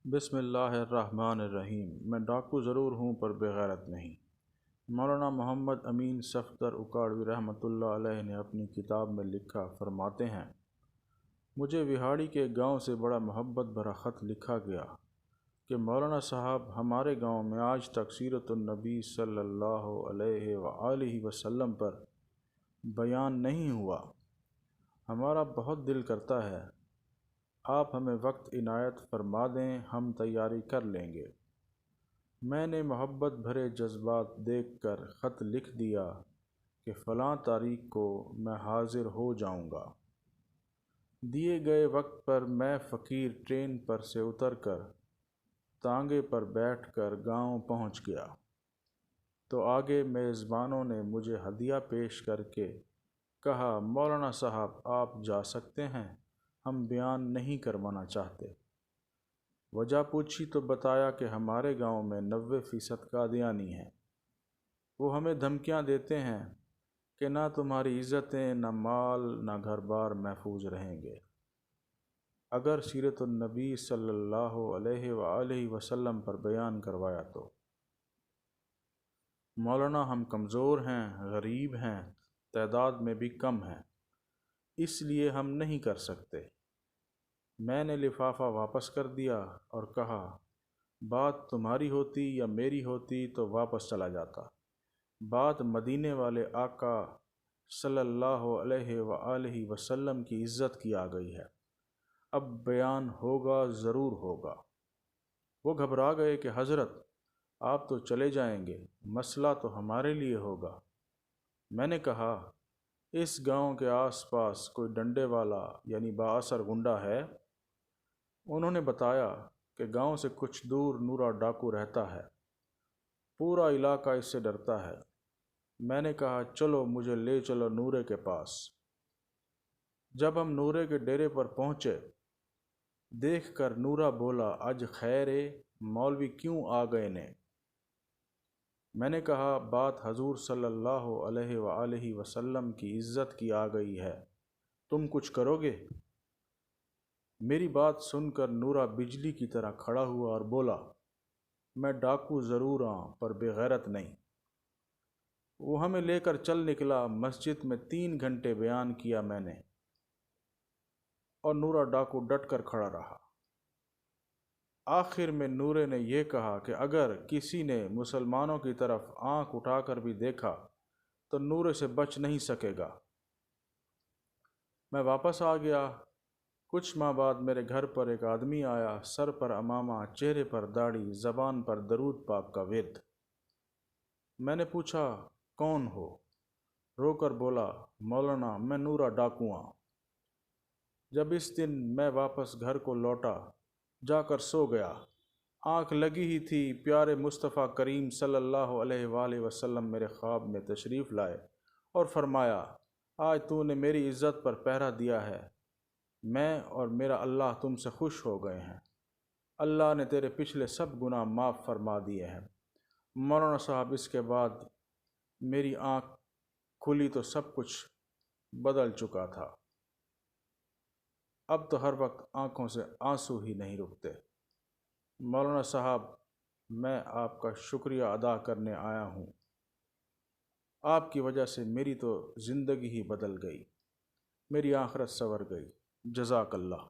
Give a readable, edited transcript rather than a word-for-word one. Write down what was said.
بسم اللہ الرحمن الرحیم۔ میں ڈاکو ضرور ہوں پر بغیرت نہیں۔ مولانا محمد امین صفدر اکاڑوی رحمۃ اللہ علیہ نے اپنی کتاب میں لکھا فرماتے ہیں، مجھے وہاڑی کے گاؤں سے بڑا محبت بھرا خط لکھا گیا کہ مولانا صاحب ہمارے گاؤں میں آج تک سیرت النبی صلی اللہ علیہ وآلہ وسلم پر بیان نہیں ہوا۔ ہمارا بہت دل کرتا ہے آپ ہمیں وقت عنایت فرما دیں، ہم تیاری کر لیں گے۔ میں نے محبت بھرے جذبات دیکھ کر خط لکھ دیا کہ فلاں تاریخ کو میں حاضر ہو جاؤں گا۔ دیے گئے وقت پر میں فقیر ٹرین پر سے اتر کر تانگے پر بیٹھ کر گاؤں پہنچ گیا تو آگے میزبانوں نے مجھے ہدیہ پیش کر کے کہا، مولانا صاحب آپ جا سکتے ہیں، ہم بیان نہیں کروانا چاہتے۔ وجہ پوچھی تو بتایا کہ ہمارے گاؤں میں 90% قادیانی ہیں۔ وہ ہمیں دھمکیاں دیتے ہیں کہ نہ تمہاری عزتیں، نہ مال، نہ گھر بار محفوظ رہیں گے اگر سیرت النبی صلی اللہ علیہ وآلہ وسلم پر بیان کروایا تو۔ مولانا ہم کمزور ہیں، غریب ہیں، تعداد میں بھی کم ہیں، اس لیے ہم نہیں کر سکتے۔ میں نے لفافہ واپس کر دیا اور کہا، بات تمہاری ہوتی یا میری ہوتی تو واپس چلا جاتا۔ بات مدینے والے آقا صلی اللہ علیہ وآلہ وسلم کی عزت کی آ گئی ہے، اب بیان ہوگا، ضرور ہوگا۔ وہ گھبرا گئے کہ حضرت آپ تو چلے جائیں گے، مسئلہ تو ہمارے لیے ہوگا۔ میں نے کہا، اس گاؤں کے آس پاس کوئی ڈنڈے والا یعنی بااثر گنڈا ہے؟ انہوں نے بتایا کہ گاؤں سے کچھ دور نورا ڈاکو رہتا ہے، پورا علاقہ اس سے ڈرتا ہے۔ میں نے کہا، چلو مجھے لے چلو نورے کے پاس۔ جب ہم نورے کے ڈیرے پر پہنچے، دیکھ کر نورا بولا، اج خیر مولوی کیوں آ گئے نے؟ میں نے کہا، بات حضور صلی اللہ علیہ وآلہ وسلم کی عزت کی آ گئی ہے، تم کچھ کرو گے؟ میری بات سن کر نورا بجلی کی طرح کھڑا ہوا اور بولا، میں ڈاکو ضرور ہوں پر بغیرت نہیں۔ وہ ہمیں لے کر چل نکلا۔ مسجد میں 3 گھنٹے بیان کیا میں نے، اور نورا ڈاکو ڈٹ کر کھڑا رہا۔ آخر میں نورے نے یہ کہا کہ اگر کسی نے مسلمانوں کی طرف آنکھ اٹھا کر بھی دیکھا تو نورے سے بچ نہیں سکے گا۔ میں واپس آ گیا۔ کچھ ماہ بعد میرے گھر پر ایک آدمی آیا، سر پر عمامہ، چہرے پر داڑھی، زبان پر درود پاک کا ورد۔ میں نے پوچھا، کون ہو؟ رو کر بولا، مولانا میں نورا ڈاکو ہوں۔ جب اس دن میں واپس گھر کو لوٹا، جا کر سو گیا، آنکھ لگی ہی تھی، پیارے مصطفیٰ کریم صلی اللہ علیہ وآلہ وسلم میرے خواب میں تشریف لائے اور فرمایا، آج تو نے میری عزت پر پہرا دیا ہے، میں اور میرا اللہ تم سے خوش ہو گئے ہیں، اللہ نے تیرے پچھلے سب گناہ معاف فرما دیے ہیں۔ مولانا صاحب اس کے بعد میری آنکھ کھلی تو سب کچھ بدل چکا تھا۔ اب تو ہر وقت آنکھوں سے آنسو ہی نہیں رکتے۔ مولانا صاحب میں آپ کا شکریہ ادا کرنے آیا ہوں، آپ کی وجہ سے میری تو زندگی ہی بدل گئی، میری آخرت سنور گئی، جزاک اللہ۔